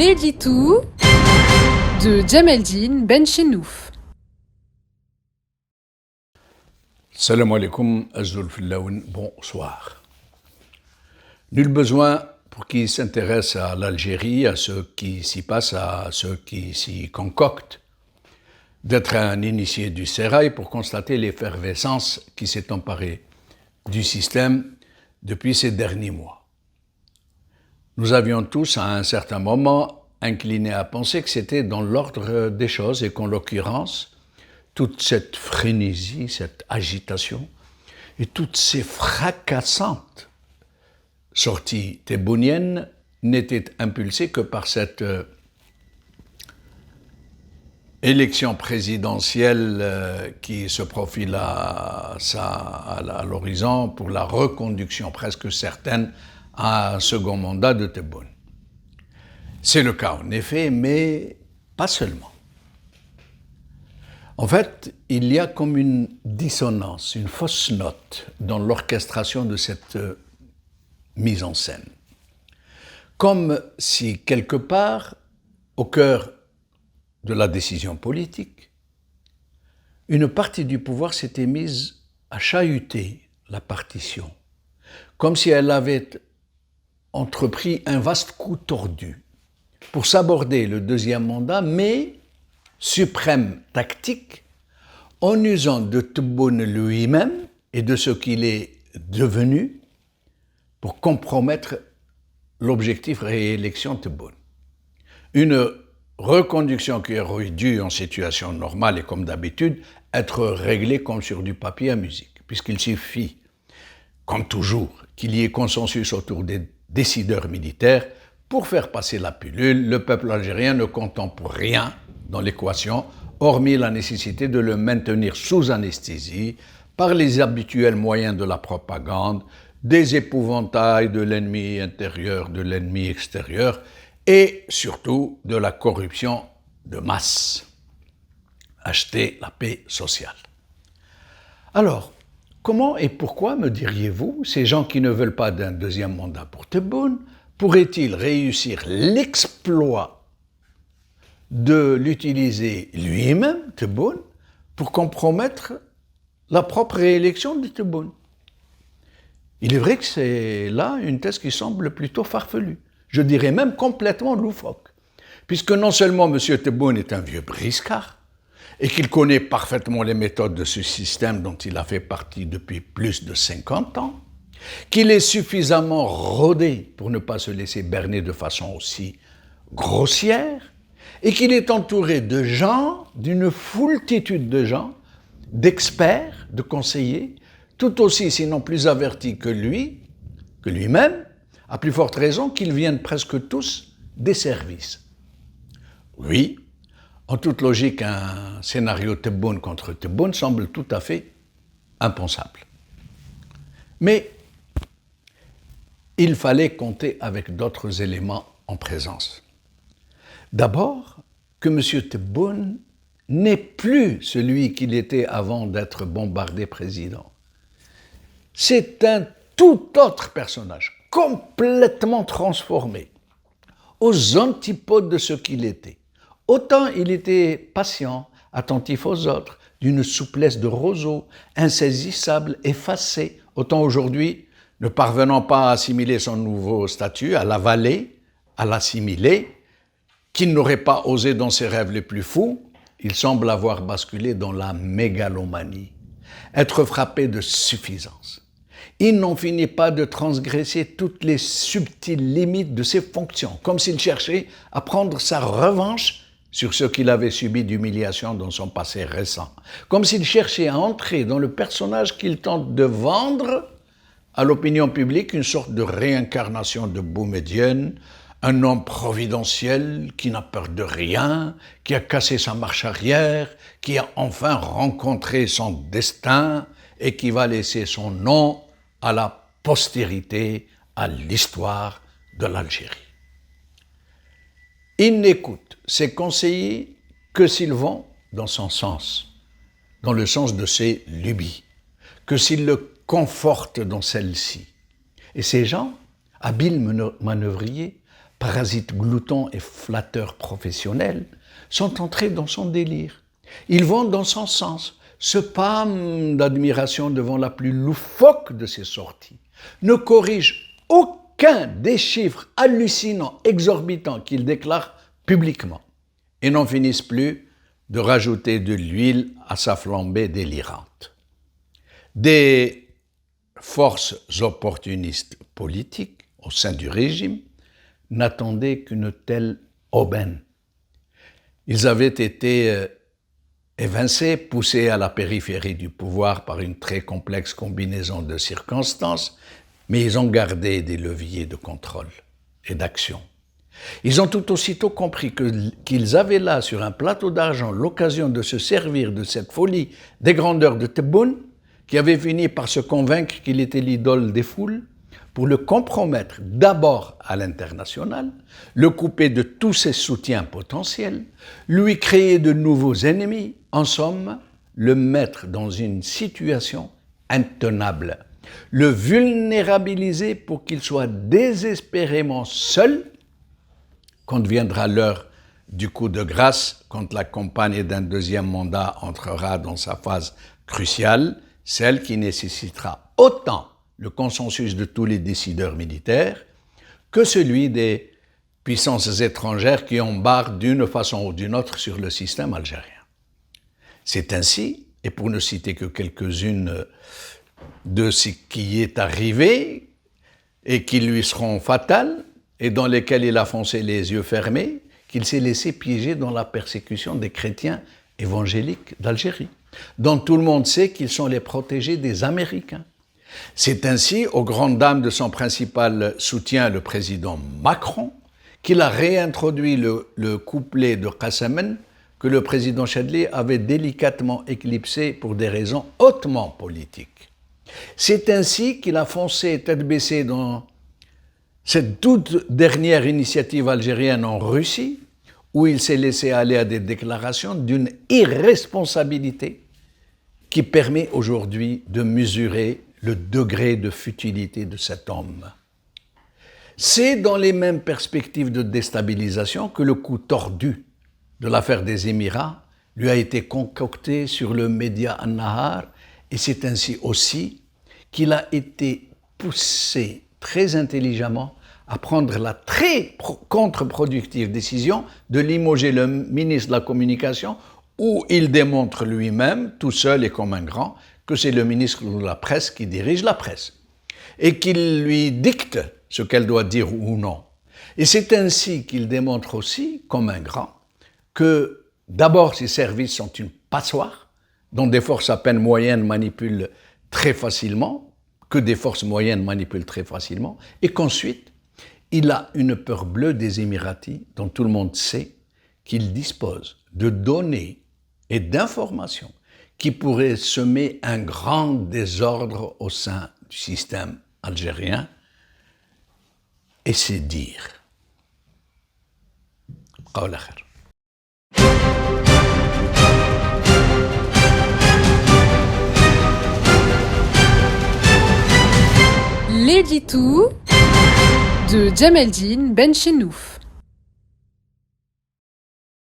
L'édito de Djameldine Benchenouf. Salam alaikum, Azul Fillaoun, bonsoir. Nul besoin pour qui s'intéresse à l'Algérie, à ce qui s'y passe, à ce qui s'y concocte, d'être un initié du sérail pour constater l'effervescence qui s'est emparée du système depuis ces derniers mois. Nous avions tous, à un certain moment, incliné à penser que c'était dans l'ordre des choses et qu'en l'occurrence, toute cette frénésie, cette agitation et toutes ces fracassantes sorties thébouniennes n'étaient impulsées que par cette élection présidentielle qui se profile à l'horizon pour la reconduction presque certaine à un second mandat de Tebboune. C'est le cas en effet, mais pas seulement. En fait, il y a comme une dissonance, une fausse note dans l'orchestration de cette mise en scène. Comme si quelque part, au cœur de la décision politique, une partie du pouvoir s'était mise à chahuter la partition, comme si elle avait entrepris un vaste coup tordu pour s'aborder le deuxième mandat, mais suprême tactique, en usant de Tebboune lui-même et de ce qu'il est devenu pour compromettre l'objectif réélection Tebboune. Une reconduction qui aurait dû, en situation normale et comme d'habitude, être réglée comme sur du papier à musique, puisqu'il suffit, comme toujours, qu'il y ait consensus autour des décideurs militaires pour faire passer la pilule, le peuple algérien ne comptant pour rien dans l'équation, hormis la nécessité de le maintenir sous anesthésie par les habituels moyens de la propagande, des épouvantails de l'ennemi intérieur, de l'ennemi extérieur, et surtout de la corruption de masse. Acheter la paix sociale. Alors, comment et pourquoi, me diriez-vous, ces gens qui ne veulent pas d'un deuxième mandat pour Tebboune pourraient-ils réussir l'exploit de l'utiliser lui-même, Tebboune, pour compromettre la propre réélection de Tebboune? Il est vrai que c'est là une thèse qui semble plutôt farfelue, je dirais même complètement loufoque, puisque non seulement M. Tebboune est un vieux briscard, et qu'il connaît parfaitement les méthodes de ce système dont il a fait partie depuis plus de 50 ans, qu'il est suffisamment rodé pour ne pas se laisser berner de façon aussi grossière, et qu'il est entouré de gens, d'une foultitude de gens, d'experts, de conseillers, tout aussi, sinon plus avertis que lui-même, à plus forte raison qu'ils viennent presque tous des services. Oui, en toute logique, un scénario Tebboune contre Tebboune semble tout à fait impensable. Mais il fallait compter avec d'autres éléments en présence. D'abord, que M. Tebboune n'est plus celui qu'il était avant d'être bombardé président. C'est un tout autre personnage, complètement transformé, aux antipodes de ce qu'il était. Autant il était patient, attentif aux autres, d'une souplesse de roseau, insaisissable, effacé, autant aujourd'hui, ne parvenant pas à assimiler son nouveau statut, à l'avaler, à l'assimiler, qu'il n'aurait pas osé dans ses rêves les plus fous, il semble avoir basculé dans la mégalomanie, être frappé de suffisance. Il n'en finit pas de transgresser toutes les subtiles limites de ses fonctions, comme s'il cherchait à prendre sa revanche sur ce qu'il avait subi d'humiliation dans son passé récent, comme s'il cherchait à entrer dans le personnage qu'il tente de vendre à l'opinion publique, une sorte de réincarnation de Boumedienne, un homme providentiel qui n'a peur de rien, qui a cassé sa marche arrière, qui a enfin rencontré son destin et qui va laisser son nom à la postérité, à l'histoire de l'Algérie. Il n'écoute ses conseillers que s'ils vont dans son sens, dans le sens de ses lubies, que s'ils le confortent dans celle-ci. Et ces gens, habiles manœuvriers, parasites gloutons et flatteurs professionnels, sont entrés dans son délire. Ils vont dans son sens, se pâment d'admiration devant la plus loufoque de ses sorties, ne corrigent aucun des chiffres hallucinants, exorbitants qu'il déclare publiquement, et n'en finissent plus de rajouter de l'huile à sa flambée délirante. Des forces opportunistes politiques au sein du régime n'attendaient qu'une telle aubaine. Ils avaient été évincés, poussés à la périphérie du pouvoir par une très complexe combinaison de circonstances, mais ils ont gardé des leviers de contrôle et d'action. Ils ont tout aussitôt compris qu'ils avaient là, sur un plateau d'argent, l'occasion de se servir de cette folie des grandeurs de Tebboune, qui avait fini par se convaincre qu'il était l'idole des foules, pour le compromettre d'abord à l'international, le couper de tous ses soutiens potentiels, lui créer de nouveaux ennemis, en somme, le mettre dans une situation intenable, le vulnérabiliser pour qu'il soit désespérément seul quand viendra l'heure du coup de grâce, quand la campagne d'un deuxième mandat entrera dans sa phase cruciale, celle qui nécessitera autant le consensus de tous les décideurs militaires que celui des puissances étrangères qui embarquent d'une façon ou d'une autre sur le système algérien. C'est ainsi, et pour ne citer que quelques-unes de ce qui est arrivé et qui lui seront fatales et dans lesquelles il a foncé les yeux fermés, qu'il s'est laissé piéger dans la persécution des chrétiens évangéliques d'Algérie, dont tout le monde sait qu'ils sont les protégés des Américains. C'est ainsi, aux grandes dames de son principal soutien, le président Macron, qu'il a réintroduit le couplet de Qassamen que le président Chadli avait délicatement éclipsé pour des raisons hautement politiques. C'est ainsi qu'il a foncé tête baissée dans cette toute dernière initiative algérienne en Russie, où il s'est laissé aller à des déclarations d'une irresponsabilité qui permet aujourd'hui de mesurer le degré de futilité de cet homme. C'est dans les mêmes perspectives de déstabilisation que le coup tordu de l'affaire des Émirats lui a été concocté sur le média An-Nahar, et c'est ainsi aussi qu'il a été poussé très intelligemment à prendre la très contre-productive décision de limoger le ministre de la Communication, où il démontre lui-même, tout seul et comme un grand, que c'est le ministre de la Presse qui dirige la presse, et qu'il lui dicte ce qu'elle doit dire ou non. Et c'est ainsi qu'il démontre aussi, comme un grand, que d'abord ses services sont une passoire, dont des forces à peine moyennes manipulent très facilement, que des forces moyennes manipulent très facilement, et qu'ensuite, il a une peur bleue des Émiratis, dont tout le monde sait qu'ils disposent de données et d'informations qui pourraient semer un grand désordre au sein du système algérien, et c'est dire. قول خير. L'édito de Djemeldine Benchenouf.